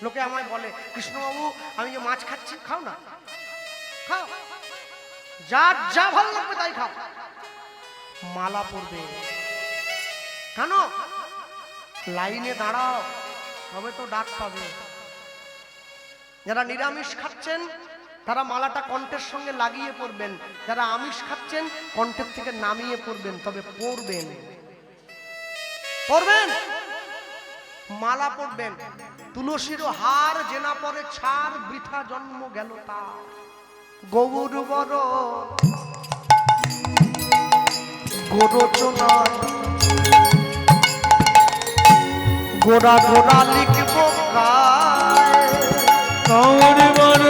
লোকে আমায় বলে, কৃষ্ণবাবু আমি যে মাছ খাচ্ছি, খাও না, খাও, যার যা ভালো লাগবে তাই খাও, মালা পরবে কেন? লাইনে দাঁড়াও, তবে তো ডাক পাবে। যারা নিরামিষ খাচ্ছেন তারা মালাটা কণ্ঠের সঙ্গে লাগিয়ে পড়বেন, যারা আমিষ খাচ্ছেন কণ্ঠের থেকে নামিয়ে পড়বেন, তবে পড়বেন, পড়বেন, মালা পড়বেন। তুলসীর হার জেনা পরে ছাড়, বৃথা জন্ম গেল তার। গৌর বড় গোরচনা, গোড়া গোড়া লিখব গায়। গৌর বড়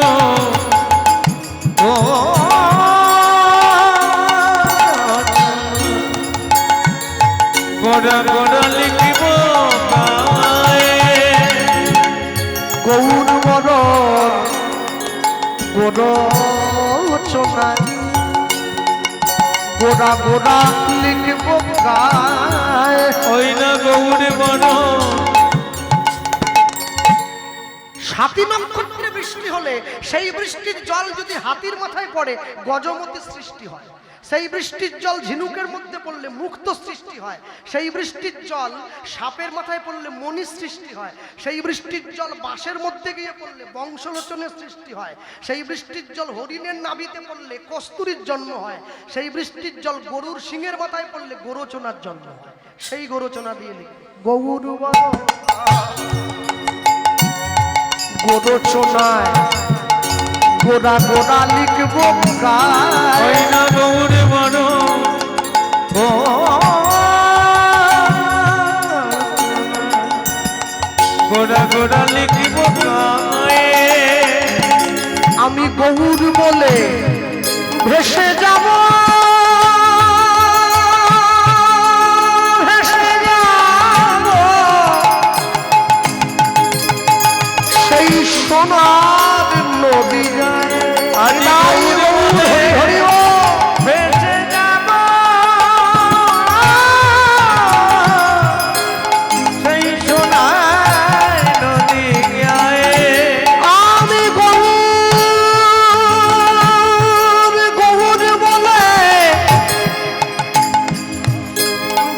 গোড়া গোড়া লিখিব গায়ে। গৌর বড় গোরচনা, গোড়া গোড়া লিখব গায়। ওই না গৌর বড়। সাতী নক্ষত্রে বৃষ্টি হলে সেই বৃষ্টির জল যদি হাতির মাথায় পড়ে গজমতি সৃষ্টি হয়, সেই বৃষ্টির জল ঝিনুকের মধ্যে পড়লে মুক্ত সৃষ্টি হয়, সেই বৃষ্টির জল সাপের মাথায় পড়লে মণি সৃষ্টি হয়, সেই বৃষ্টির জল বাঁশের মধ্যে গিয়ে পড়লে বংশলোচনের সৃষ্টি হয়, সেই বৃষ্টির জল হরিণের নাভিতে পড়লে কস্তুরীর জন্ম হয়, সেই বৃষ্টির জল গরুর শিঙের মাথায় পড়লে গোরচনার জন্ম হয়। সেই গোরচনা দিয়ে লিখবে গৌর গোরচনায় গোড়া গোড়া লিখব গায়। ওই না গৌর বড় গোড়া গোড়া লিখিব গায়ে। আমি গৌর বলে ভেসে যাব, ভেসে যাব সেই সোনার নদী গায়ে। হরি ও ভেসে যাব সেই সোনার নদী গায়ে। আমি গৌর বলে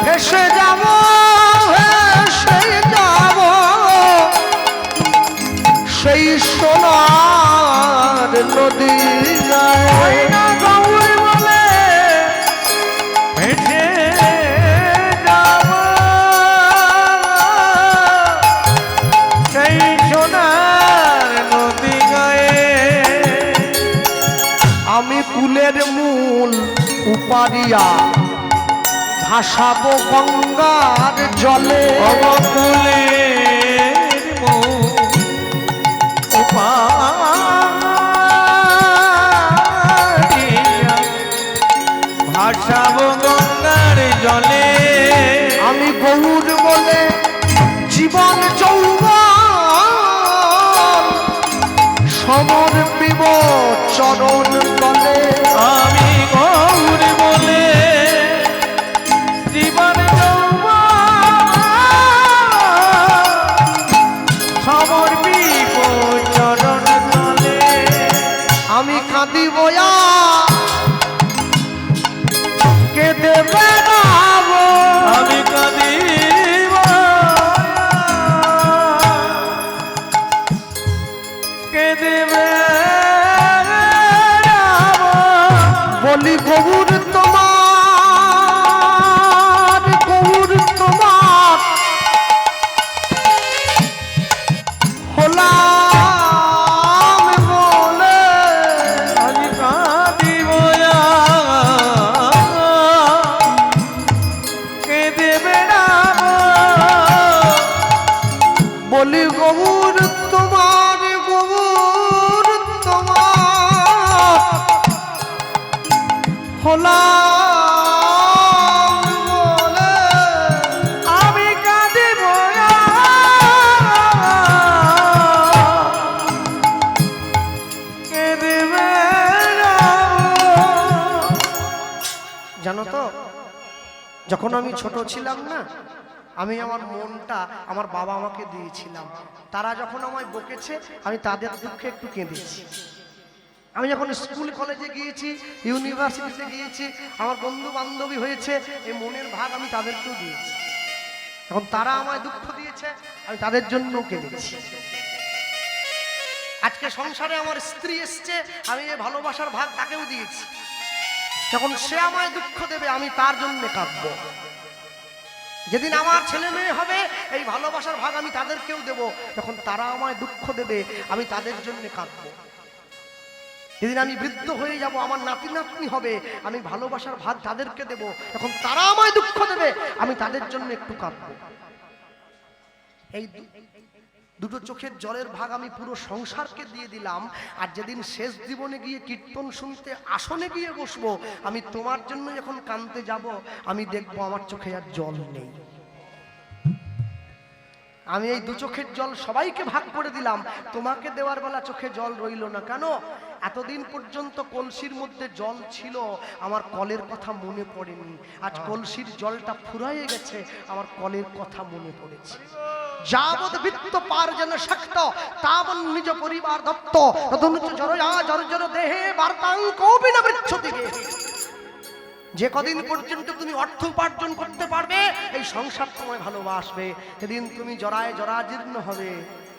ভেসে যাব, ভেসে যাব সেই সোনার নদী গায়ে। গৌর বলে ভেসে যাব সেই সোনার নদী গায়ে। আমি কুলের মূল উপারিয়া ভাসাবো গঙ্গার জলে। অবকুলের উপারিয়া ভাসাব গঙ্গার জলে। আমি গৌর বলে জীবন যৌবন সমর্পিব চরণ তলে। আমি গৌর বলে জীবন সমর্পিব চরণ তলে। আমি কাঁদিব কেঁদে বেড়াবো, আমি কাঁদিব কেঁদে বেড়াব। বলি গৌর তোমার, গৌর তোমার হলাম বলে। আমি কাঁদিব কেঁদে বেড়াব। বলি গৌর তোমার, গৌর তোমার হলাম বলে। আমি কাঁদিব কেঁদে বেড়াব। জানো তো, যখন আমি ছোট ছিলাম না, আমি আমার মনটা আমার বাবা আমাকে দিয়েছিলাম। তারা যখন আমায় বকেছে আমি তাদের দুঃখে একটু কেঁদেছি। আমি যখন স্কুল কলেজে গিয়েছি, ইউনিভার্সিটিতে গিয়েছি, আমার বন্ধু বান্ধবী হয়েছে, এই মনের ভাগ আমি তাদেরকেও দিয়েছি। এখন তারা আমায় দুঃখ দিয়েছে, আমি তাদের জন্য কেঁদেছি। আজকে সংসারে আমার স্ত্রী এসছে, আমি এই ভালোবাসার ভাগ তাকেও দিয়েছি। যখন সে আমায় দুঃখ দেবে আমি তার জন্য কাঁদবো। যেদিন আমার ছেলে মেয়ে হবে এই ভালোবাসার ভাগ আমি তাদেরকেও দেব। যখন তারা আমায় দুঃখ দেবে আমি তাদের জন্য কাঁদবো। যেদিন আমি বৃদ্ধ হয়ে যাব, আমার নাতি নাতনি হবে, আমি ভালোবাসার ভাগ তাদেরকে দেব। যখন তারা আমায় দুঃখ দেবে আমি তাদের জন্য একটু কাঁদবো। এই দুটো চোখের জলের ভাগ আমি পুরো সংসারকে দিয়ে দিলাম। আর যেদিন শেষ জীবনে গিয়ে কীর্তন শুনতে আসনে গিয়ে বসবো, আমি তোমার জন্য যখন কাঁদতে যাব আমি দেখবো আমার চোখে আর জল নেই। আমি এই দু চোখের জল সবাইকে ভাগ করে দিলাম, তোমাকে দেওয়ার বেলা চোখে জল রইল না কেন? এতদিন পর্যন্ত কলসির মধ্যে জল ছিল, আমার কলের কথা মনে পড়েনি। আজ কলসির জলটা ফুরাইয়ে গেছে, আমার কলের কথা মনে পড়েছে। যাবৎ বৃত্ত পার যেন শক্ত, তাবৎ নিজ পরিবার দত্ত, তদনুচ জরয়া জর্জর দেহে বার্তাং কোপি না বৃচ্ছতি গে। যে কদিন পর্যন্ত তুমি অর্থ উপার্জন করতে পারবে এই সংসার তোমায় ভালোবাসবে। সেদিন তুমি জরায় জরাজীর্ণ হবে,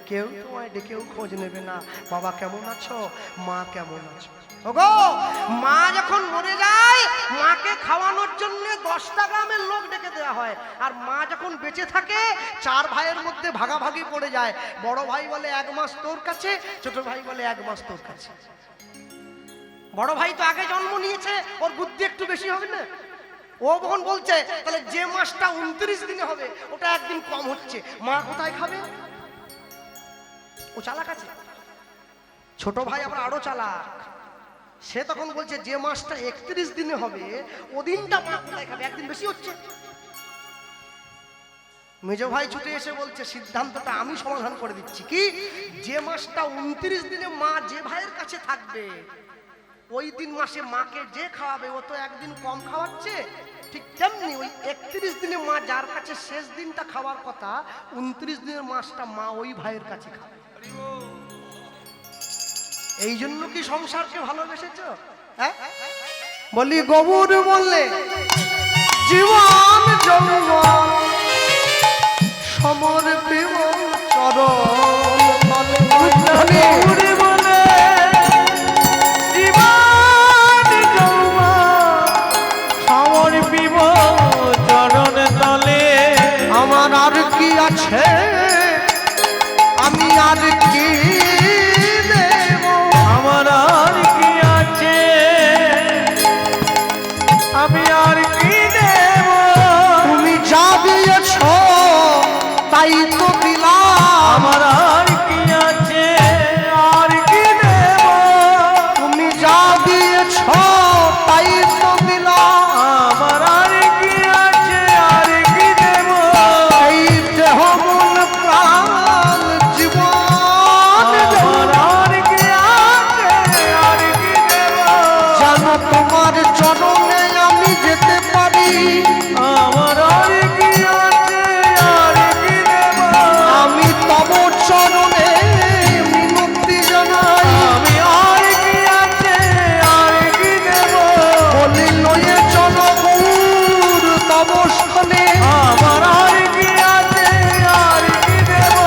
কেউ তোমায় ডেকেও খোঁজ নেবে না, বাবা কেমন আছো, মা কেমন আছো। ওগো, মা যখন মরে যায় মাকে খাওয়ানোর জন্য 10টা গ্রামের লোক ডেকে দেওয়া হয়। আর মা যখন বেঁচে থাকে 4 ভাইয়ের মধ্যে ভাগাভাগি পড়ে যায়। বড় ভাই বলে 1 মাস তোর কাছে, ছোট ভাই বলে 1 মাস তোর কাছে। বড় ভাই তো আগে জন্ম নিয়েছে, ওর বুদ্ধি একটু বেশি হবে না? ও তখন বলছে তাহলে যে মাসটা 29 দিনে হবে ওটা একদিন কম হচ্ছে, মা কোথায় খাবে? ও চালাক আছে। ছোট ভাই আবার আরো চালাক, সে তখন বলছে যে মাসটা 31 দিনে হবে ওদিনটা মা কোথায় খাবে, একদিন বেশি হচ্ছে। মেজ ভাই ছুটে এসে বলছে সিদ্ধান্তটা আমি সমাধান করে দিচ্ছি। কি? যে মাসটা 29 দিনে মা যে ভাইয়ের কাছে থাকবে ওই দিন মাসে মাকে যে খাওয়াবে ও তো একদিন কম খাওয়াচ্ছে, ঠিক তেমনি ওই 31 দিনে মা যার কাছে শেষ দিনটা খাওয়ার কথা 29 দিনের মাসটা মা ওই ভাইয়ের কাছে খাবে। এই জন্য কি সংসারকে ভালোবেসেছ? হ্যাঁ বলি, গবুর বললে জীবন যৌবন সমর প্রেম চরণ তলে। আমার আর কি আছে, আমি আর কি দেব, আমার আর কি আছে, আমি আর কি দেব। তুমি যা দিয়েছ তাই তো দিলাম। আমার আর কি আছে, আর কি দেব। তুমি যা দিয়েছ তাই তো দিলাম। আমার আর কি আছে, আর কি দেব। এই দেহ মন প্রাণ জীবন আমার আর কি আছে, আর কি দেব। জানো তোমার চরণে আমি যেতে পারি। আমার আর কি আছে, আর কি দেব। আমি তব চরণে মিনতি জানাই। আমি আর কি আছে, আর কি দেব। বলি লয়ে চল গৌর তব স্থানে। আমার আর কি আছে, আর কি দেব।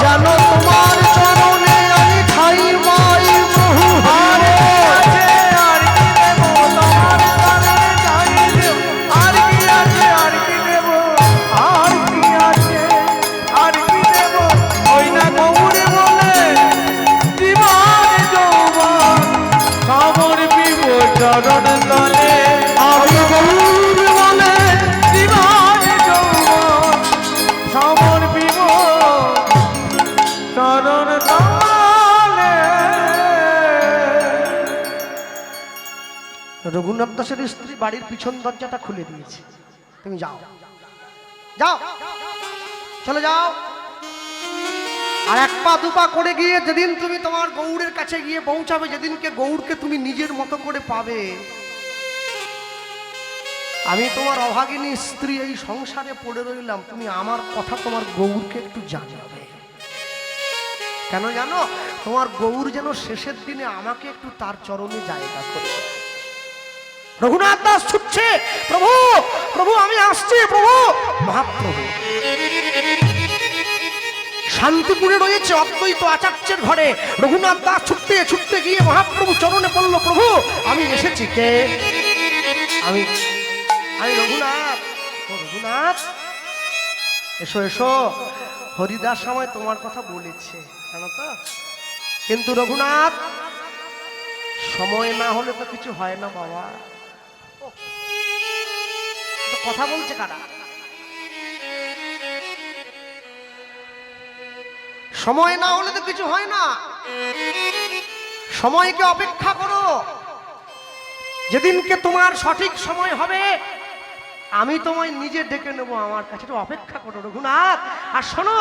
জানো তোমার চরণে আমি খাই মাই বহু হারে। আছে, আর কি দেব। তোমার চরণে যাই দেব। আর কি আছে, আর কি দেব। আর কি আছে, আর কি দেব। ওই না গৌরে বলে জীবন যৌবন সমর্পিব চরণ তলে। আমি গৌর বলে জীবন যৌবন সমর্পিব চরণ তলে। রঘুনাথ দাসের স্ত্রী বাড়ির পিছন দরজাটা খুলে দিয়েছে, তুমি যাও, যাও, চলে যাও। আর 1 পা 2 পা করে গিয়ে যেদিন তুমি তোমার গৌড়ের কাছে গিয়ে পৌঁছাবে, যেদিনকে গৌড়কে তুমি নিজের মতো করে পাবে, আমি তোমার অভাগিনী স্ত্রী এই সংসারে পড়ে রইলাম, তুমি আমার কথা তোমার গৌরকে একটু জানাবে। কেন জানো? তোমার গৌর যেন শেষের দিনে আমাকে একটু তার চরণে জায়গা করে। রঘুনাথ দাস ছুটছে, প্রভু প্রভু আমি আসছি প্রভু। মহাপ্রভু শান্তিপুরে রয়েছে অদ্বৈত আচার্যের ঘরে। রঘুনাথ দাস ছুটতে ছুটতে গিয়ে মহাপ্রভু চরণে পড়ল, প্রভু আমি এসেছি। কে? আমি আমি রঘুনাথ। ও রঘুনাথ, এসো এসো। হরিদাস সময় তোমার কথা বলেছে জানো তো, কিন্তু রঘুনাথ সময় না হলে তো কিছু হয় না বাবা। তো কথা বলছে কারা? সময় না হলে তো কিছু হয় না। সময়কে অপেক্ষা করো, যেদিনকে তোমার সঠিক সময় হবে আমি তোমায় নিজে ডেকে নেবো আমার কাছে। একটু অপেক্ষা করো রঘুনাথ। আর শোনো,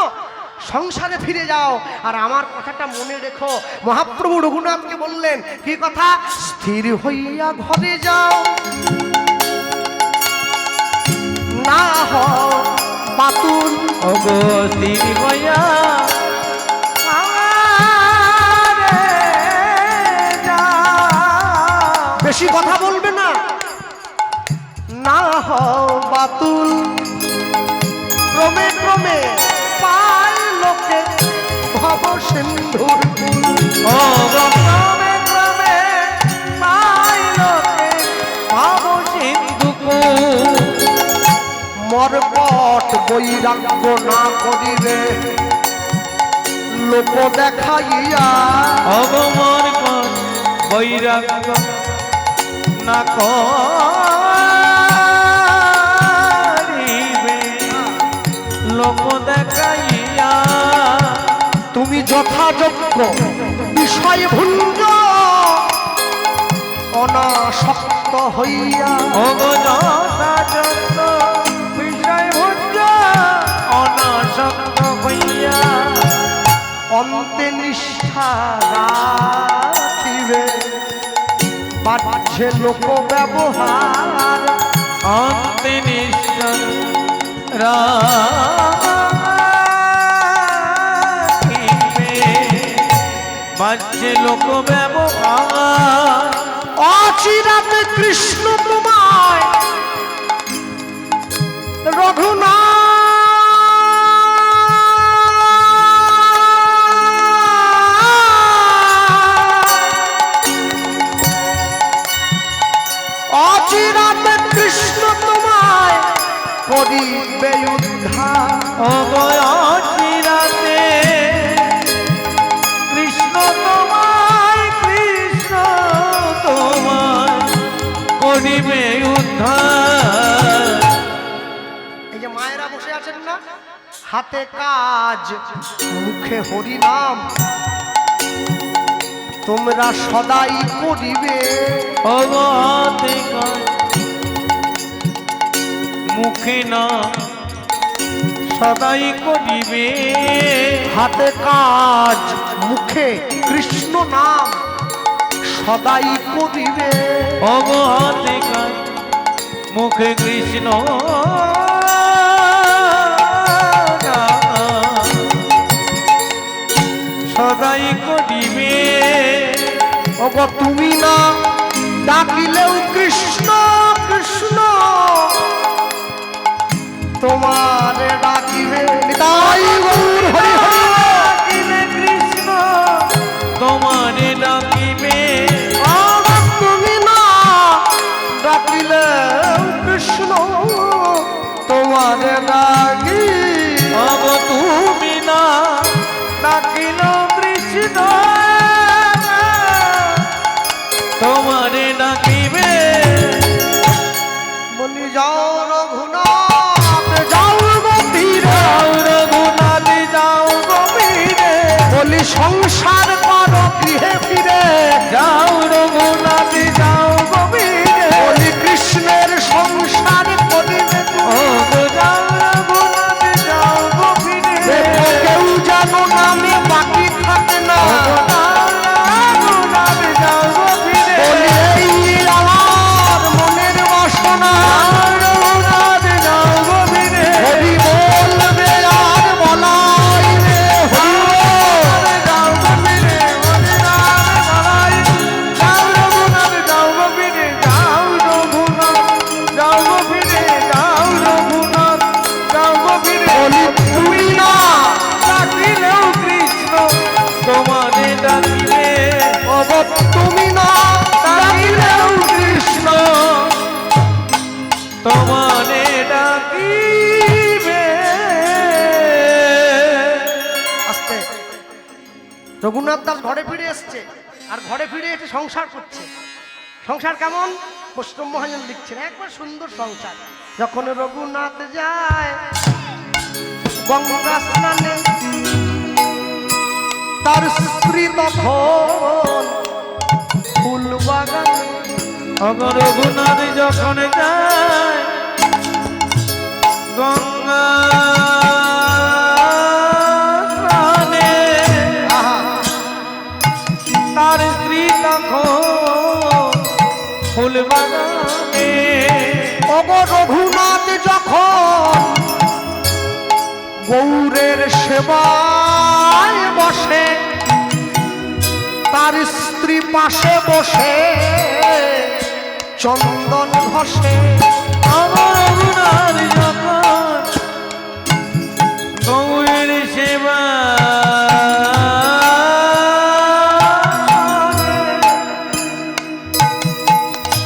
সংসারে ফিরে যাও আর আমার কথাটা মনে রেখো। মহাপ্রভু রঘুনাথকে বললেন কি কথা? স্থির হইয়া ঘরে যাও, না হও বাতুল। ওগো স্থির হইয়া বেশি কথা বলবে না, না হও বাতুল। ক্রমে ক্রমে পায় লোকে ভব সিন্ধুর কুল। ও ক্রমে ক্রমে পায় লোকে ভব সিন্ধু কুল। মরকট বৈরাগ্য না করিবে লোক দেখাইয়া। অগমর বৈরাগ্য না করিবে লোক দেখাইয়া। তুমি যথাযোগ্য বিষয় ভুঞ্জ অনাসক্ত হইয়া। ওগো যথাযোগ্য বিষয় ভুঞ্জ অনাসক্ত হইয়া। অন্তে নিষ্ঠা রাখিবে বাহ্যে লোক ব্যবহার। অন্তে নিষ্ঠা রাখিবে বাহ্যে লোক ব্যবহার। অচিরাতে কৃষ্ণ তোমায় রঘুনাথ অচিরাতে কৃষ্ণ তোমায় করিবে উদ্ধার। অচিরাতে কৃষ্ণ তোমায় করিবে উদ্ধার। এই যে মায়েরা বসে আছেন না, হাতে কাজ মুখে হরি নাম তোমরা সদাই করিবে। হাতে কাজ মুখে না সদাই করিবে। হাতে কাজ মুখে কৃষ্ণ নাম সদাই করিবে। হাতে কাজ মুখে কৃষ্ণ সদাই করিবে। ওগো তুমি না ডাকিলেও কৃষ্ণ কৃষ্ণ তোমারে ডাকিবে। নিতাই গৌর হরি হরি। ডাকিলে কৃষ্ণ তোমারে ডাকিবে। তুমি না ডাকিলেও কৃষ্ণ তোমারে ডাকি। তুমি না ডাকিল কৃষ্ণ তোমারে ডাকিবে। বলি যাও রঘুনাথ যাও গতিরে। যাও রঘুনাথ যাও রঘুনাথ দাস ঘরে ফিরে এসছে, আর ঘরে ফিরে এসে সংসার করছে। সংসার কেমন? বৈষ্ণব মহাজন লিখছেন, একবার সুন্দর সংসার। যখন রঘুনাথ যায় গঙ্গা স্নানে, তার স্ত্রী তখন ফুল বাগানে। রঘুনাথ যখন যায় গঙ্গা স্নানে, তার স্ত্রী তখন ফুল বাগানে। রঘুনাথ যখন গৌরের সেবায় বসে, তার স্ত্রী পাশে বসে চন্দন ঘষে। রঘুনাথ যখন গৌরের সেবা,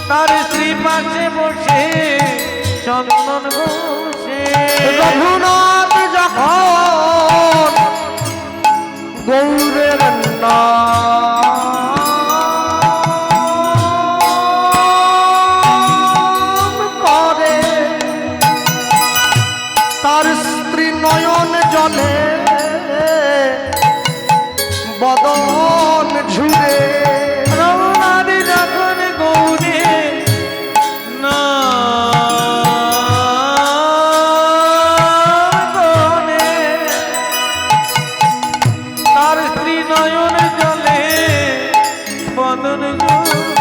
তার স্ত্রী পাশে বসে চন্দন ঘষে। রঘুনাথ যখন গৌরের নাম করে, তার স্ত্রী নয়ন জলে বদন ঝুরে। রঘুনাথ যখন গৌরের নাম করে, তার স্ত্রী নয়ন জলে বদন ঝুরে।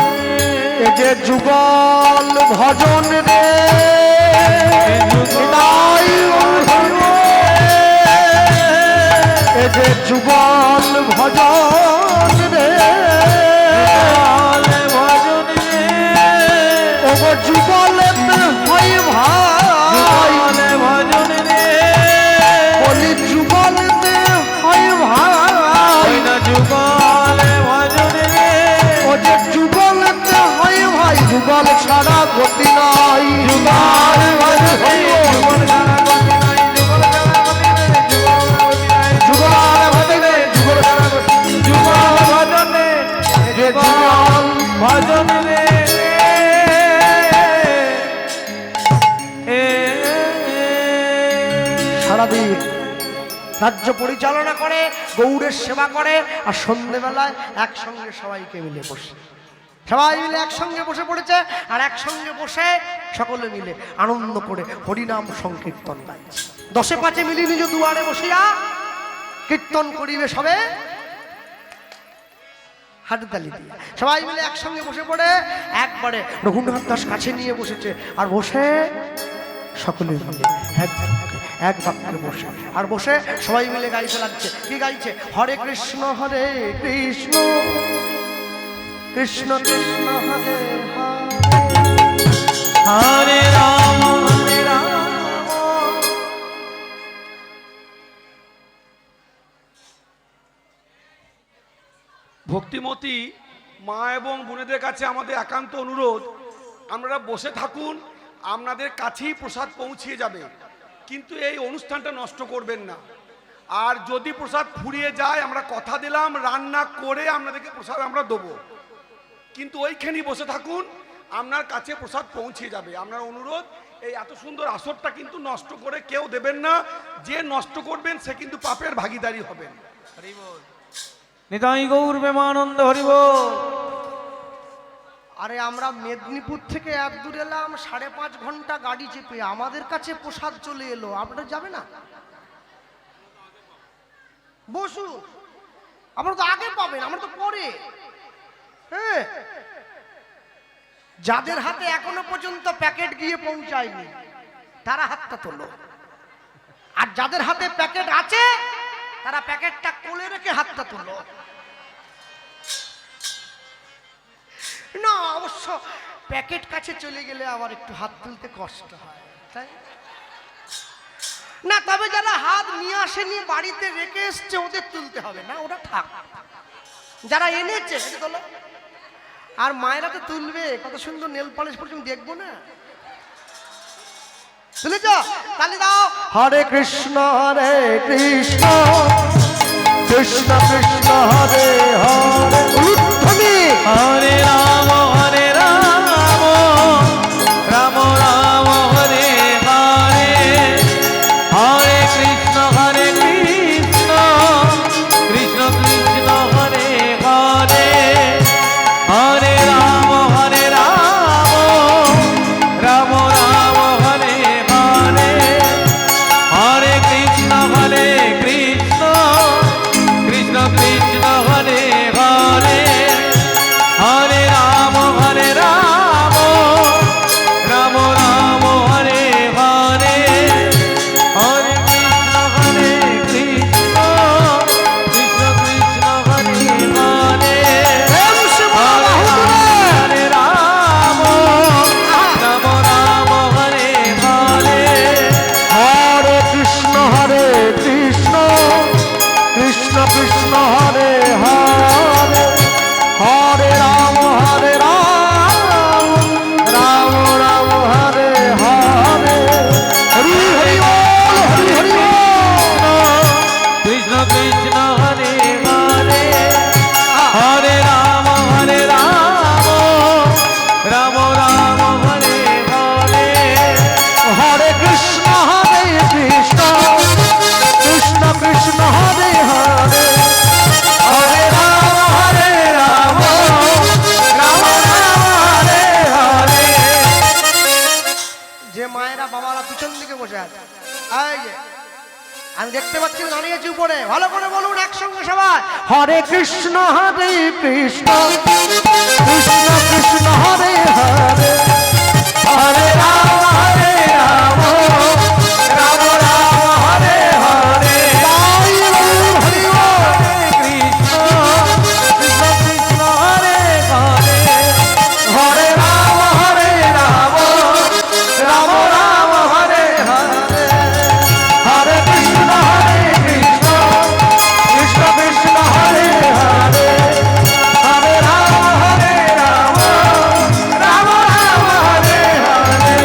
এ যে যুগল ভজন রে, তাই এ যে যুগল ভজন রে, ভজন রে, ও যুগলেতে হয় ভাই, ভজন রে, বলি যুগলেতে হয় ভাই, যুগলে ভজন রে, ও যে যুগলেতে হয় ভাই, যুগল ছাড়া গতি নাই। যুগল যুগল ছাড়া গতি নাই, যুগল ছাড়া গতি নাই, যুগল গতি নাই, যুগল ছাড়া গতি, যুগল ভজন রে, যুগল ভজন রে। সারাদিন রাজ্য পরিচালনা করে, গৌড়ের সেবা করে, আর সন্ধ্যেবেলায় একসঙ্গে সবাইকে মিলে বসে, সবাই মিলে একসঙ্গে বসে পড়েছে, আর একসঙ্গে বসে সকলে মিলে আনন্দ করে হরিনাম সংকীর্তন গাইছে। 10-5 মিলি নিজ দুয়ারে বসিয়া কীর্তন করিবে সবে হাততালি দিয়ে। সবাই মিলে একসঙ্গে বসে পড়ে একবারে রঘুনাথ দাস কাছে নিয়ে বসেছে, আর বসে সকলে মিলে এক বাক্যে বসে, আর বসে সবাই মিলে গাইতে লাগছে। কি গাইছে? হরে কৃষ্ণ হরে কৃষ্ণ, কৃষ্ণ কৃষ্ণ হরে হরে রাম হরে রাম। ভক্তিমতী মা এবং বোনেদের কাছে আমাদের একান্ত অনুরোধ, আপনারা বসে থাকুন, আপনাদের কাছেই প্রসাদ পৌঁছিয়ে যাবে, কিন্তু এই অনুষ্ঠানটা নষ্ট করবেন না। আর যদি প্রসাদ ফুরিয়ে যায়, আমরা কথা দিলাম রান্না করে আপনাদেরকে প্রসাদ আমরা দেবো, কিন্তু ওইখানেই বসে থাকুন, আপনার কাছে প্রসাদ পৌঁছিয়ে যাবে। আপনার অনুরোধ, এই এত সুন্দর আসরটা কিন্তু নষ্ট করে কেউ দেবেন না। যে নষ্ট করবেন সে কিন্তু পাপের ভাগীদারি হবেন। নিতাই গৌর প্রেমানন্দ হরি বল। আরে আমরা মেদিনীপুর থেকে এত দূর এলাম, 5.5 ঘন্টা গাড়ি চেপে, আমাদের কাছে প্রসাদ চলে এলো, আপনারা যাবে না? বসুন, আপনারা তো আগে পাবেন, আমরা তো পরে। হ্যাঁ, যাদের হাতে এখনো পর্যন্ত প্যাকেট গিয়ে পৌঁছায়নি তারা হাতটা তোলো, আর যাদের হাতে প্যাকেট আছে তারা প্যাকেটটা কোলে রেখে হাতটা তোলো। না, অবশ্য প্যাকেট কাছে চলে গেলে আবার একটু হাত তুলতে কষ্ট হয়, তাই না? তবে যারা হাত নিয়ে আসেনি, বাড়িতে রেখে এসছে, ওদের তুলতে হবে না, ওরা থাক। যারা এনেছে সেটা তোলো। আর মায়েরা তো তুলবে, কত সুন্দর নেল পালিশ পর্যন্ত দেখবো না, তুলেছ? তালি দাও। হরে কৃষ্ণ কৃষ্ণ কৃষ্ণ কৃষ্ণ হরে হরে উলুধ্বনি হরে রাম রাম রাম হরে হরে হরে কৃষ্ণ কৃষ্ণ কৃষ্ণ কৃষ্ণ হরে হরে হরে রাম রাম রাম হরে হরে হরে কৃষ্ণ কৃষ্ণ কৃষ্ণ কৃষ্ণ হরে হরে হরে রাম রাম রাম হরে হরে হরে কৃষ্ণ কৃষ্ণ কৃষ্ণ কৃষ্ণ হরে হরে প্রেম সে বলো হরে রাম রাম হরে হরে হরে কৃষ্ণ কৃষ্ণ কৃষ্ণ হরে হরে হরে রাম রাম রাম হরে হরে হরি হরি বল হরি হরি বল কৃষ্ণ কৃষ্ণ হরে হরে হরে রাম রাম রাম হরে হরে হরে কৃষ্ণ কৃষ্ণ কৃষ্ণ কৃষ্ণ হরে হরে হরে রাম রাম রাম হরে হরে যে মায়েরা বাবারা পিছন দিকে বসে আছে এই যে আমি দেখতে পাচ্ছি দাঁড়িয়েছি উপরে ভালো করে বলুন একসঙ্গে সবাই হরে কৃষ্ণ কৃষ্ণ কৃষ্ণ কৃষ্ণ হরে হরে হরে রাম রাম রাম হরে হরে তাই বলুন হরি বল। কৃষ্ণ কৃষ্ণ কৃষ্ণ হরে হরে হরে রাম রাম রাম হরে হরে হরে কৃষ্ণ কৃষ্ণ কৃষ্ণ কৃষ্ণ হরে হরে হরে রাম রাম রাম হরে হরে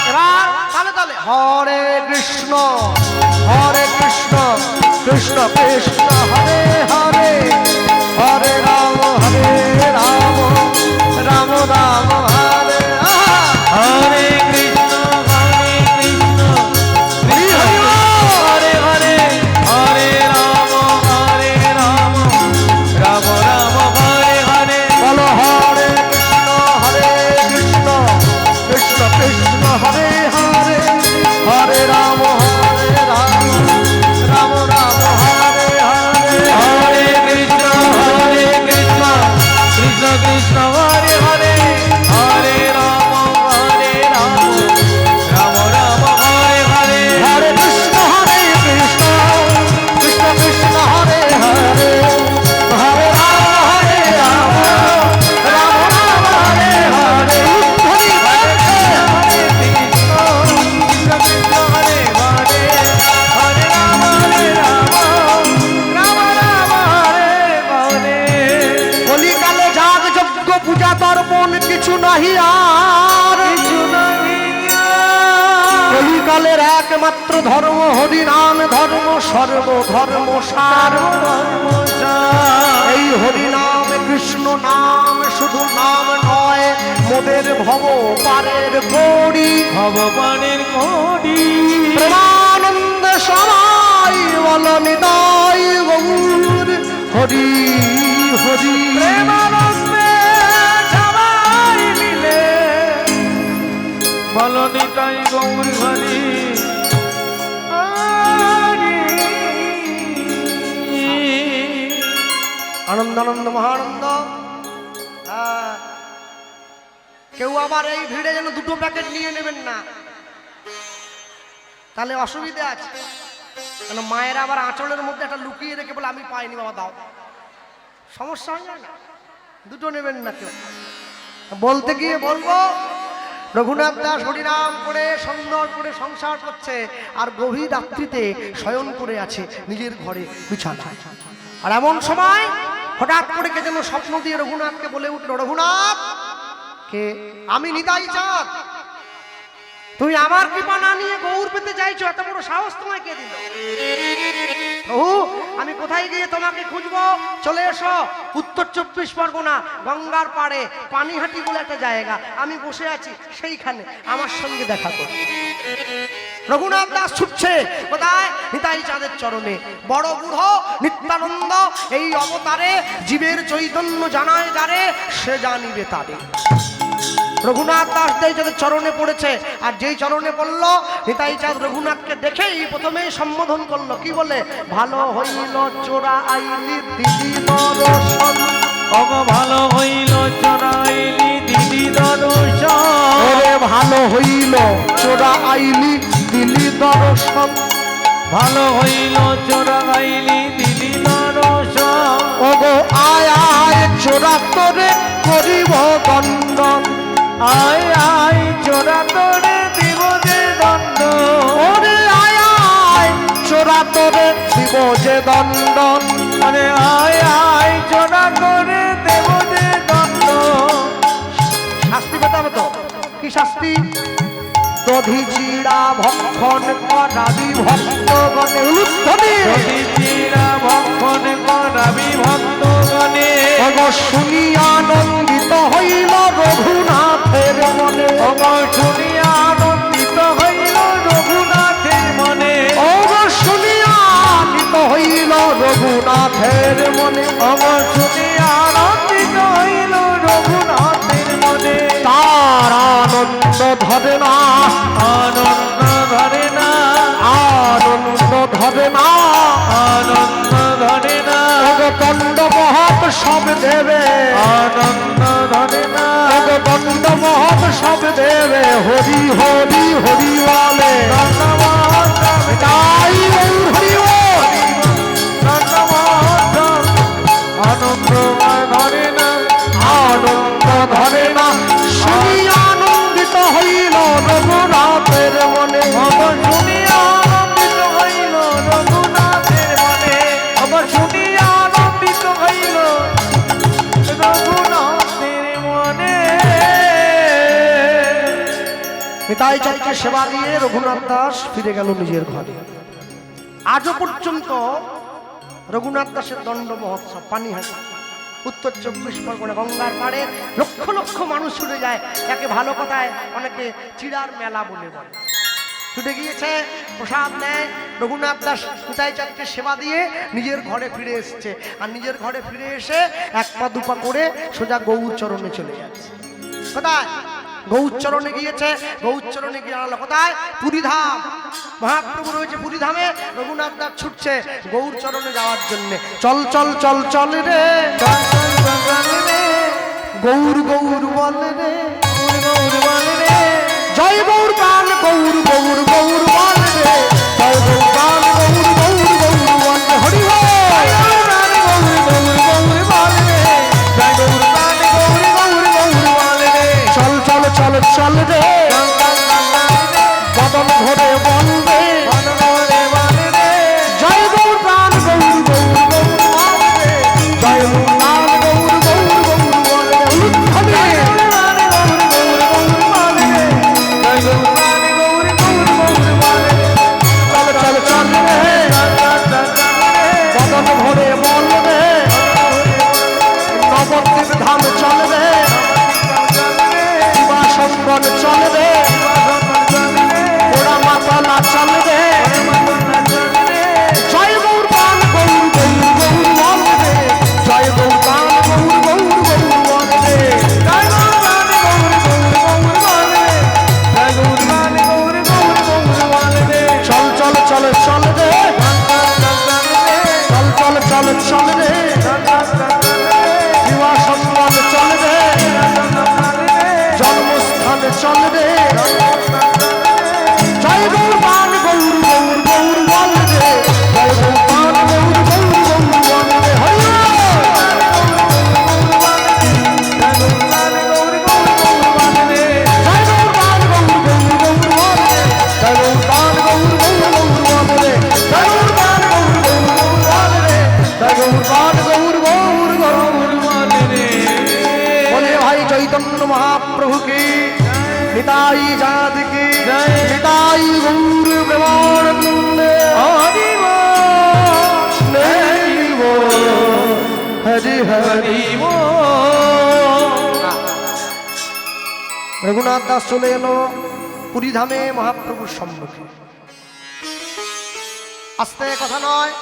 এবার তালে তালে হরে কৃষ্ণ কৃষ্ণ কৃষ্ণ কৃষ্ণ হরে হরে হরে রাম রাম রাম হরে হরে কৃষ্ণ কৃষ্ণ হরে হরে হরে রাম রাম রাম হরে হরে বলো হরে কৃষ্ণ কৃষ্ণ কৃষ্ণ হরে হরে হরে রাম রাম রাম হরে হরে হরে কৃষ্ণ কৃষ্ণ কৃষ্ণ হরে হরে হরে রাম রাম রাম হরে হরে হরে কৃষ্ণ কৃষ্ণ কৃষ্ণ কৃষ্ণ হরে হরে হরে রাম রাম রাম হরে হরে হরে কৃষ্ণ কৃষ্ণ কৃষ্ণ হরে হরে হরে রাম রাম রাম হরে হরে কলিকালে যাগ যজ্ঞ পূজা তর্পণ কিছু নাহি আর কলিকালের একমাত্র ধর্ম হরি নাম ধর্ম সর্ব ধর্ম সার এই হরি নাম কৃষ্ণ নাম শুধু নাম নয় মোদের ভব পারের কড়ি ভগবানের কোটি প্রেমানন্দ সবাই বল নিতাই গৌর হরি হরি প্রেমানন্দে সবাই মিলে বলো নিতাই গৌর হরি আনন্দ আনন্দ মহানন্দ কেউ আবার এই ভিড়ে যেন দুটো প্যাকেট নিয়ে নেবেন না, তাহলে অসুবিধা আছে। কেন মায়েরা আবার আঁচলের মধ্যে একটা লুকিয়ে রেখে বলে আমি পাইনি বাবা দাও, সমস্যা হয়ে যায় না। দুটো নেবেন না কেউ। বলতে গিয়ে বলবো রঘুনাথ দাস হরিনাম করে সুন্দর করে সংসার করছে আর গভীর রাত্রিতে শয়ন করে আছে নিজের ঘরে বিছানায়। আর এমন সময় হঠাৎ করে কে যেন স্বপ্ন দিয়ে রঘুনাথকে বলে উঠলো, রঘুনাথ কে? আমি নিতাই চাঁদ। তুমি আমার কৃপা না নিয়ে গৌর পেতে চাইছো, এত বড় সাহস তোমায় কে দিল? ও কোথায় গিয়ে তোমাকে খুঁজবো? চলে এসো উত্তর 24 পরগনা গঙ্গার পাড়ে পানিহাটি বলে একটা জায়গা, আমি বসে আছি সেইখানে, আমার সঙ্গে দেখা করো। রঘুনাথ দাস ছুটছে কোথায়? নিতাই চাঁদের চরণে। বড় বুড়ো নিত্যানন্দ এই অবতারে জীবের চৈতন্য জানায় যারে, সে জানিবে তারে। রঘুনাথ দাস নিতাই চাঁদের চরণে পড়েছে, আর যেই চরণে পড়ল নিতাই চাঁদ রঘুনাথকে দেখেই প্রথমেই সম্বোধন করলো, কি বলে? ভালো হইল চোরা আইলি দিদি দর্শন। ওগো ভালো হইল চোরাইলি দিদি দর্শন। ওরে ভালো হইল চোরা আইলি দিলি দর্শন। ভালো হইল চোরাইলি দিদি দর্শন। ওগো আয় আয় চোরা তোরে করিব দণ্ডন। আয় আয় চোরা তোরে দিব যে দণ্ড। ওরে আয় আয় চোরা তোরে দিব যে দণ্ডন। আরে আয় আয় চোরা করে দেব যে দণ্ড। শাস্তি পেতে হবে তো। কি শাস্তি? দধিচিড়া ভক্ষণ করাবি ভক্তগণে। উলুধ্বনি। দধিচিড়া ভক্ষণ করাবি ভক্তগণে। ওগো শুনি আনন্দিত হইল রঘুনাথের মনে। ওগো শুনি আনন্দিত হইল রঘুনাথের মনে। ওগো শুনি আনন্দিত হইল রঘুনাথের মনে। ওগো শুনি আনন্দিত হইল রঘুনাথের মনে। তার আনন্দ ধরে না, আনন্দ ধরে না, আনন্দ ধরে না, আনন্দ ধরে না। ওগো দণ্ড মহৎ সব দেবে, আনন্দ ধরে না, ওগো দণ্ড মহৎ সব দেবে। হরি হরি হরি বলে তাই হরি বল। আনন্দময় ধরে না, আনন্দ ধরে না, শুনি আনন্দিত হইল রঘুনাথের মনে। অবর শুনি আনন্দিত হইল রঘুনাথের মনে। অবর শুনি আনন্দিত হইল রঘুনাথের মনে। নিতাই চাঁদকে সেবা দিয়ে রঘুনাথ দাস ফিরে গেল নিজের ঘরে। আজও পর্যন্ত রঘুনাথ দাসের দণ্ড মহোৎসব পানিহাটি উত্তর 24 পরগনা গঙ্গার পাড়ে লক্ষ লক্ষ মানুষ ছুটে যায়। একে ভালো কথায় অনেকে চিড়ার মেলা বলে বলে। ছুটে গিয়েছে, প্রসাদ নেয়। রঘুনাথ দাস নিতাই চাঁদকে সেবা দিয়ে নিজের ঘরে ফিরে এসছে, আর নিজের ঘরে ফিরে এসে এক পা দুপা করে সোজা গৌরচরণে চলে যাচ্ছে। কোথায়? গৌরচরণে গিয়েছে। গৌরচরণে গিয়ে আনলো কোথায়? পুরীধাম। মহাপ্রভু রয়েছে পুরীধামে। রঘুনাথ দাস ছুটছে গৌরচরণে যাওয়ার জন্য। চল চল চল চল রে গৌর গৌর বল রে, জয় গৌর গান গৌর গৌর গৌর বল রে, জয় গৌর গান গৌর গৌর গৌর বল রে। হরি বল। চল চল চল চল রে বদন ভরে বল রে, জয় গৌর গান গৌর গৌর গৌর বল রে, জয় গৌর গান গৌর গৌর গৌর বল রে। উলুধ্বনি। চল চল চল রে বদন ভরে বল রে, নবদ্বীপ ধাম চল রে, শিবাসঙ্গন চল রে, পোড়া মাতালা চল রে, জয় গৌর গান গৌর গৌর গৌর বল রে, জয় গৌর গান গৌর গৌর গৌর বল রে। চল চল চল চল রে চল চল চল চল রে, শিবাসঙ্গন চল রে, জন্মস্থান চল রে, জয় গৌর গান গৌর গৌর গৌর বল রে, জয় গৌর গান গৌর গৌর গৌর বল রে। হরি বল। জয় গৌর গান গৌর গৌর গৌর বল রে, জয় গৌর গান গৌর গৌর গৌর বল রে, জয় গৌর গান গৌর গৌর গৌর বল রে, জয় গৌর গান গৌর গৌর গৌর বল রে। বলে ভাই চৈতন্য মহাপ্রভু কি, নিতাই চাঁদ কি, নিতাই গৌর প্রেমানন্দে। হরি বল। হরি বল। রঘুনাথ দাস চলে এলো পুরীধামে মহাপ্রভুর সম্মুখে। আস্তে কথা নয়,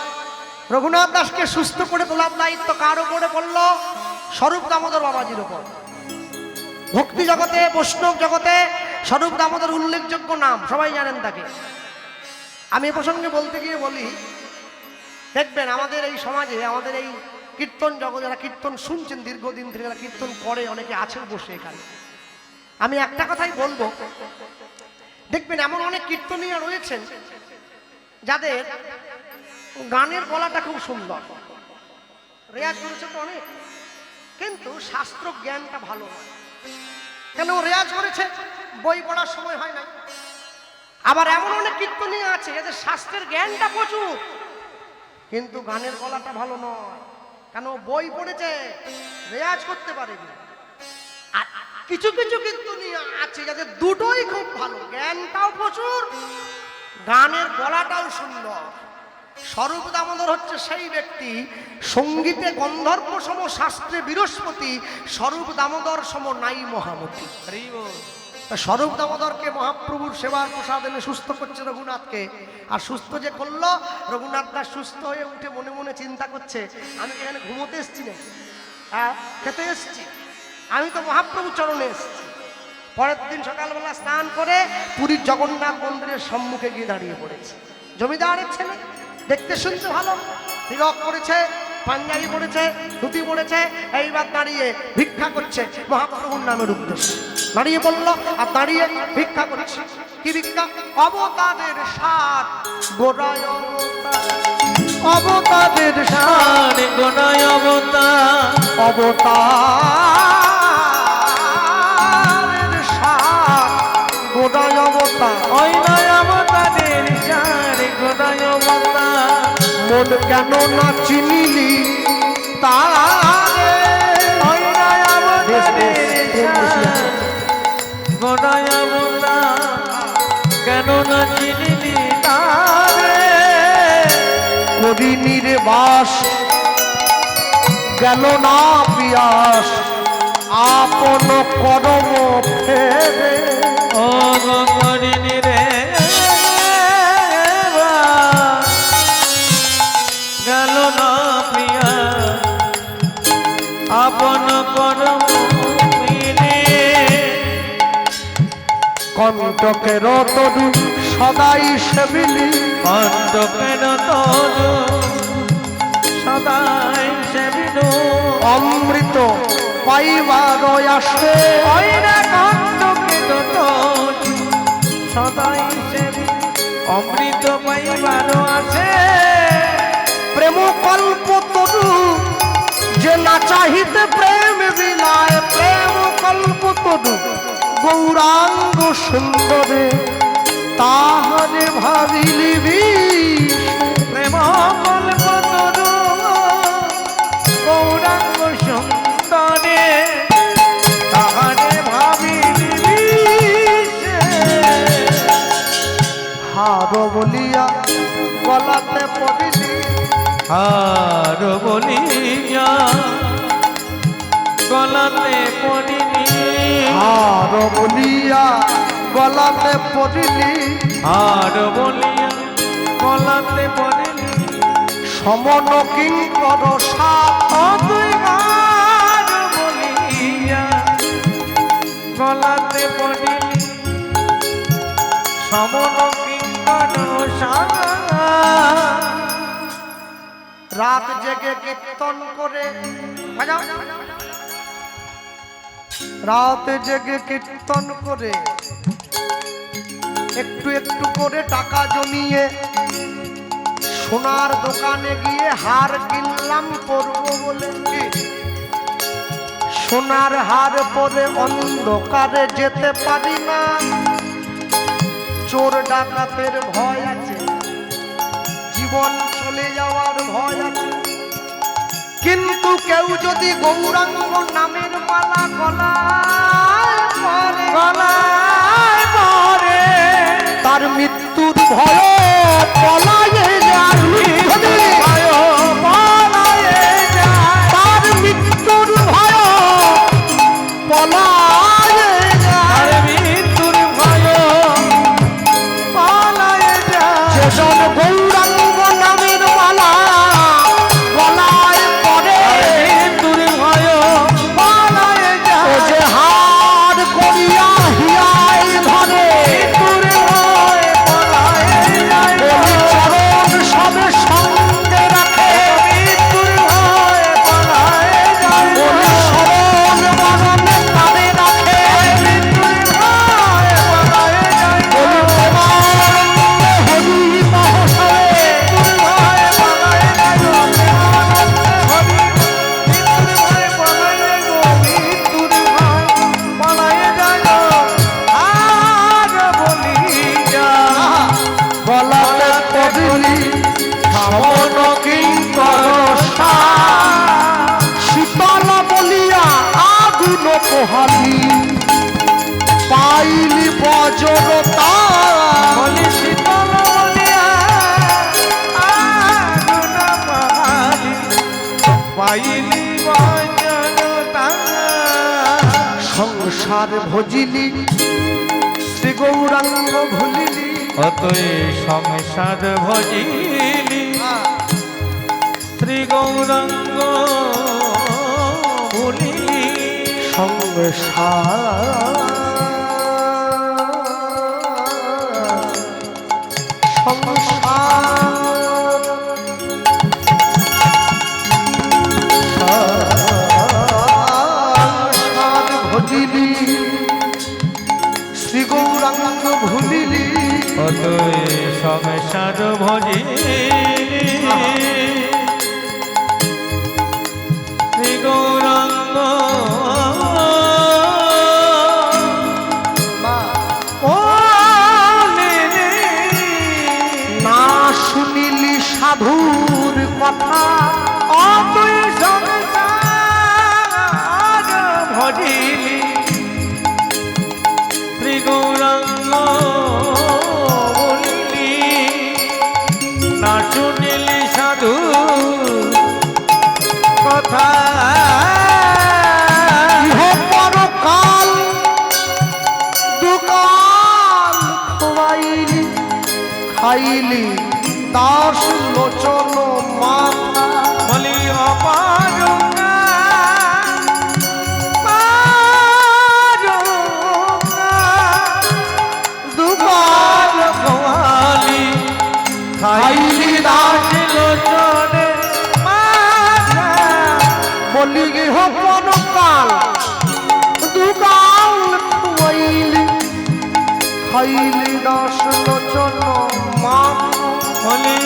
রঘুনাথ দাসকে সুস্থ করে তোলার দায়িত্ব কার উপরে পড়ল? স্বরূপ দামোদর বাবাজির উপর। ভক্তি জগতে, বৈষ্ণব জগতে স্বরূপ দামোদর উল্লেখযোগ্য নাম, সবাই জানেন তাকে। আমি এ প্রসঙ্গে বলতে গিয়ে বলি, দেখবেন আমাদের এই সমাজে, আমাদের এই কীর্তন জগৎ, যারা কীর্তন শুনছেন দীর্ঘদিন থেকে, যারা কীর্তন করে, অনেকে আছেন বসে এখানে। আমি একটা কথাই বলবো, দেখবেন এমন অনেক কীর্তনীয় রয়েছেন যাদের গানের গলাটা খুব সুন্দর, রেয়াজ করেছে তো অনেক, কিন্তু শাস্ত্র জ্ঞানটা ভালো নয়। কেন? রেয়াজ করেছে, বই পড়ার সময় হয় না। আবার এমন অনেক কীর্তনীয় আছে যাদের শাস্ত্রের জ্ঞানটা প্রচুর, কিন্তু গানের গলাটা ভালো নয়। কেন? বই পড়েছে, রেয়াজ করতে পারেনি। আর কিছু কিছু কীর্তনীয় আছে যাদের দুটোই খুব ভালো, জ্ঞানটাও প্রচুর, গানের গলাটাও সুন্দর। স্বরূপ দামোদর হচ্ছে সেই ব্যক্তি, সঙ্গীতে গন্ধর্ব সম, শাস্ত্রে বৃহস্পতি, স্বরূপ দামোদর সম নাই মহামতি। স্বরূপ দামোদরকে মহাপ্রভুর সেবার প্রসাদ এনে সুস্থ করছে রঘুনাথকে। আর সুস্থ যে করলো, রঘুনাথ দাস সুস্থ হয়ে উঠে মনে মনে চিন্তা করছে, আমি এখানে ঘুমোতে এসছি না, হ্যাঁ খেতে এসছি, আমি তো মহাপ্রভুর চরণে এসছি। পরের দিন সকালবেলা স্নান করে পুরীর জগন্নাথ মন্দিরের সম্মুখে গিয়ে দাঁড়িয়ে পড়েছে। জমিদারের ছেলে, দেখতে শুনতে ভালো, তিলক করেছে, পাঞ্জাবি পড়েছে, ধুতি পড়েছে, এইবার দাঁড়িয়ে ভিক্ষা করছে মহাপ্রভুর নামের উদ্দেশ্যে। দাঁড়িয়ে বলল আর দাঁড়িয়ে ভিক্ষা করছে। কি ভিক্ষা? অবতারের সার গোড়ায় অবতার, অবতারের সার গোনায় অবতার, অবতারের সার গোড়ায় অবতার, ওই নয় অবতারের সার গোনায় অবতার। মন কেন না চিনিলি তারে, ওই নয় অবতারের সার গোনায় অবতার, কেন না চিনিলি তারে। করিনি রে বাস, গেল না পিয়াস, আপন করম ফেরে। ও গরিনী রে গেল না প্রিয়া, আপন করম মিলে। কণ্টকের তরু সদাই সেবিলি, কণ্টকের তরু সদাই সেবিনু। অমৃত পাইবার আসে, ওই না কণ্টকের তরু সদাই সেবিনু, অমৃত পাইবার আছে। প্রেম কল্প তরু যে না চাহিতে প্রেম বিলায়, প্রেম কল্প তরু গৌরাঙ্গ সুন্দরে, তাহারে ভাবিলি বিষ। প্রেম কল্প তরু গৌরাঙ্গ সুন্দরে, তাহারে ভাবিলি বিষে। হার বলিয়া গলাতে পড়িলি, হার বলিয়া গলাতে পড়িনি, হার বলিয়া গলাতে পড়িলি, হার বলিয়া গলাতে পড়িনি। সমন কিঙ্কর সাপ, তুই হার বলিয়া গলাতে পড়িনি, সমন কিঙ্কর সাগা। রাত জেগে কীর্তন করে, বাজাও। রাত জেগে কীর্তন করে একটু একটু করে টাকা জমিয়ে সোনার দোকানে গিয়ে হার কিনলাম পরবো বলে। কি সোনার হার পরে অন্ধকারে যেতে পারি না, চোর ডাকাতের ভয় আছে, জীবন চলে যাওয়ার ভয় আছে। কিন্তু কেউ যদি গৌরাঙ্গ নামের মালা গলায় পরে, গলায় পরে, তার মৃত্যুর ভয় পলায়ে যায়, ভয় পলায়ে যায়, তার পোহালি পাইলি বজ্রতা বলি শীতল বলিয়া আগুন পাহাড়ি পাইলি বজ্রতা সংসার ভজিলি শ্রী গৌরাঙ্গ ভুলিলি অতএ সংসার ভজিলি শ্রী গৌরাঙ্গ ভুলিলি সংসার ভজিলি শ্রী গৌরাঙ্গ ভুলিলি অতএ সংসার ভজিলি শ্রী গৌরাঙ্গ না শুনিলি সাধুর কথা অতুই সংসার ভজিলি শ্রী গৌরাঙ্গ বলিলি না শুনিলি সাধু কথা ইহ পরকাল দুকাল খোয়াইলি খাইলি দাস লোচন মাথা বলি অপারুকা দুকাল খোয়ালি খাইলি দাস লোচনে মাথা বলি ইহ পরকাল দুকাল খোয়াইলি খাইলি দাস লোচন মাথা বলি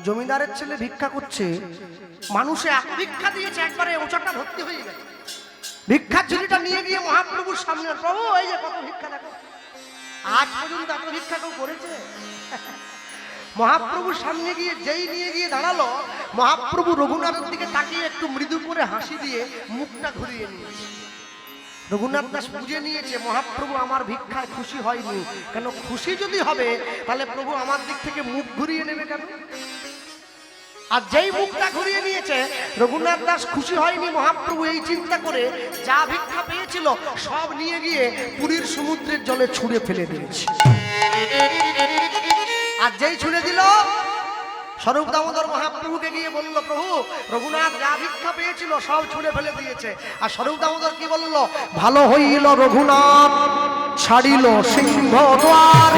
জমিদারের ছেলে ভিক্ষা করছে, মানুষে এত ভিক্ষা দিয়েছে একবারে ওচাটা ভর্তি হয়ে গেছে। ভিক্ষার ঝুলিটা নিয়ে গিয়ে মহাপ্রভুর সামনে, প্রভু এই যে কত ভিক্ষা দেখো। আজ পর্যন্ত এত ভিক্ষা কেউ করেছে? মহাপ্রভুর সামনে গিয়ে যেই নিয়ে গিয়ে দাঁড়ালো, মহাপ্রভু রঘুনাথের দিকে তাকিয়ে একটু মৃদু করে হাসি দিয়ে মুখটা ঘুরিয়ে নিয়েছে। রঘুনাথ দাস বুঝে নিয়েছে মহাপ্রভু আমার ভিক্ষায় খুশি হয়নি। কেন খুশি যদি হবে তাহলে প্রভু আমার দিক থেকে মুখ ঘুরিয়ে নেবে কেন? আর যেই মুখটা ঘুরিয়ে নিয়েছে, রঘুনাথ দাস খুশি হয়নি। মহাপ্রভু এই চিন্তা করে যা ভিক্ষা পেয়েছিল সব নিয়ে গিয়ে পুরীর সমুদ্রের জলে ছুঁড়ে ফেলে দিয়েছে। আর যেই ছুঁড়ে দিল, স্বরূপ দামোদর মহাপ্রভুকে গিয়ে বলল, প্রভু রঘুনাথ যা ভিক্ষা পেয়েছিল সব ছুঁড়ে ফেলে দিয়েছে। আর স্বরূপ দামোদর কি বলল? ভালো হইল রঘুনাথ ছাড়িল সিংহদ্বার,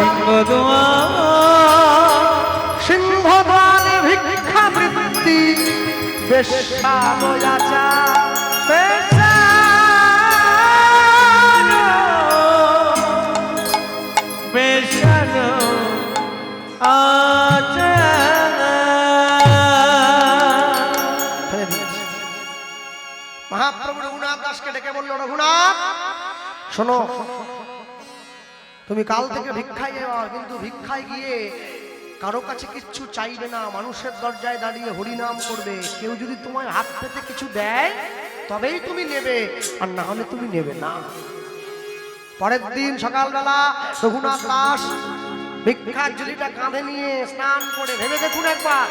সিংহদ্বারে ভিক্ষা বৃত্তি বেশ্যাবয়াচা, মহাপ্রভু রঘুনাথ দাসকে ডেকে বলল, রঘুনাথ শোনো, তুমি কাল থেকে ভিক্ষায় যাও, কিন্তু ভিক্ষায় গিয়ে কারো কাছে কিচ্ছু চাইবে না, মানুষের দরজায় দাঁড়িয়ে হরিনাম করবে। কেউ যদি তোমার হাত পেতে কিছু দেয় তবেই তুমি নেবে, আর না হলে তুমি নেবে না। পরের দিন সকালবেলা রঘুনাথ দাস ভিক্ষার ঝুলিটা কাঁধে নিয়ে স্নান করে, ভেবে দেখুন একবার,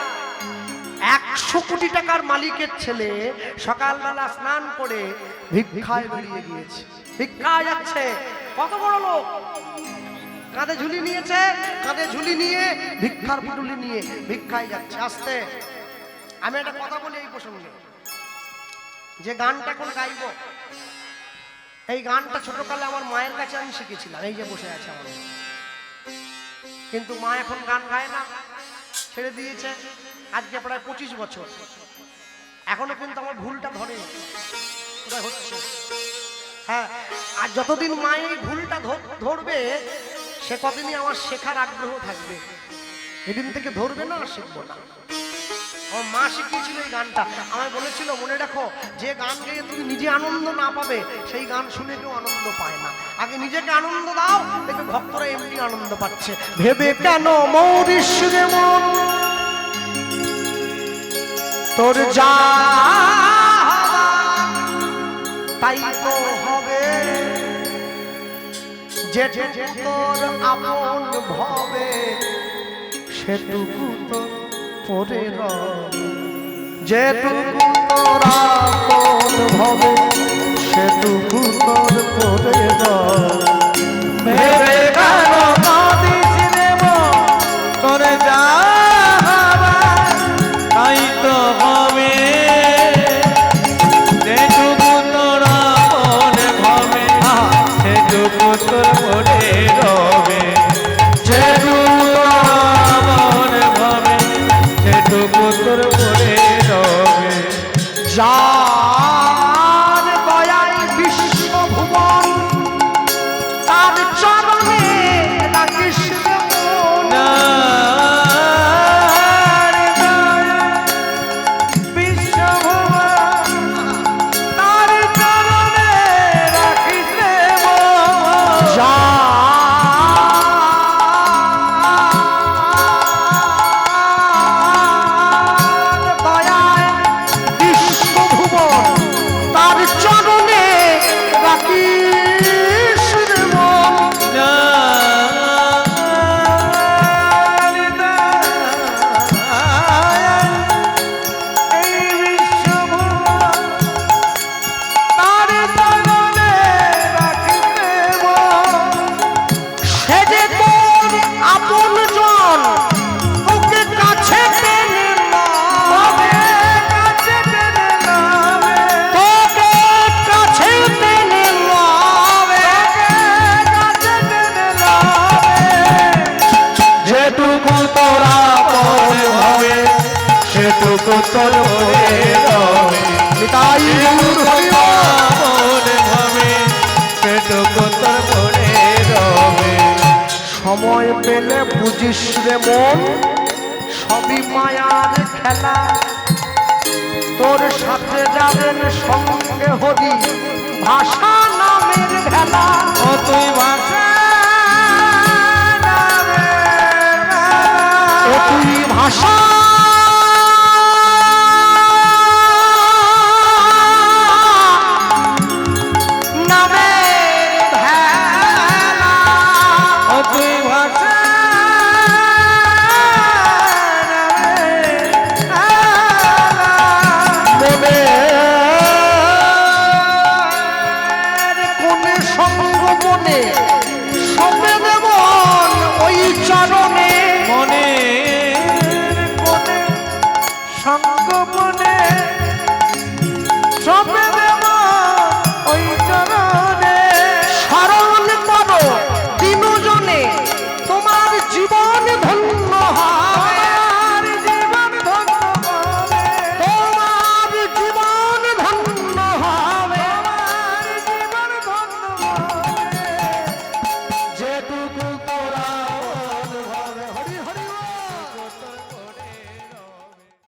100 কোটি টাকার মালিকের ছেলে সকালবেলা স্নান করে ভিক্ষায় বেরিয়ে গিয়েছে। ভিক্ষায় যাচ্ছে, কত বড় লোক, কাঁধে ঝুলি নিয়েছে, কাঁধে ঝুলি নিয়ে ভিক্ষার পুটুলি নিয়ে ভিক্ষায় যাচ্ছে। আসতে আমি একটা কথা বলি এই প্রসঙ্গে, যে গানটা এখন গাইব, এই গানটা ছোটকালে আমার মায়ের কাছে আমি শিখেছিলাম। এই যে বসে আছে আমার, কিন্তু মা এখন গান গায় না, ছেড়ে দিয়েছে। আজকে প্রায় 25 বছর, এখনো কিন্তু আমার ভুলটা ধরে হচ্ছে। হ্যাঁ, আর যতদিন মা এই ভুলটা ধরবে, সে কদিনই আমার শেখার আগ্রহ থাকবে। এদিন থেকে ধরবে না, শিখবো না। ও মা শিখিয়েছিল এই গানটা, আমায় বলেছিল মনে রাখো যে গান গেয়ে তুমি নিজে আনন্দ না পাবে সেই গান শুনে কেউ আনন্দ পায় না, আগে নিজেকে আনন্দ দাও, দেখবে ভক্তরা এমনি আনন্দ পাচ্ছে। ভেবে কেন মৌরিস রে মন তোর যা তাই তো হবে, যে তোর আপন ভবে সেটুকু তো পরে রবে, যেটুকু তোর আপন ভবে সেটুকু তোর পরে রবে। ভেবে কেন কাঁদিস রে মন তোর যা হবার তাই তো হবে, যেটুকু তোর আপন ভাবে সেটুকু তোর পরে রবে, যেটুকু আপন ভাবে সেটুকু তোর পরে রবে। যার দয়ায় বিশ্বভুবন তার চরণে রাখিস রে মন। সেটুকু তোর পরে রবে, নিতাই গৌর হরি মন ভাবে সেটুকু তোর পরে রবে। সময় পেলে বুঝিস রে মন সবই মায়ার খেলা, তোর সাথে যাবেন সঙ্গে হরি ভাষা নামের ভেলা। ও তুই ভাষা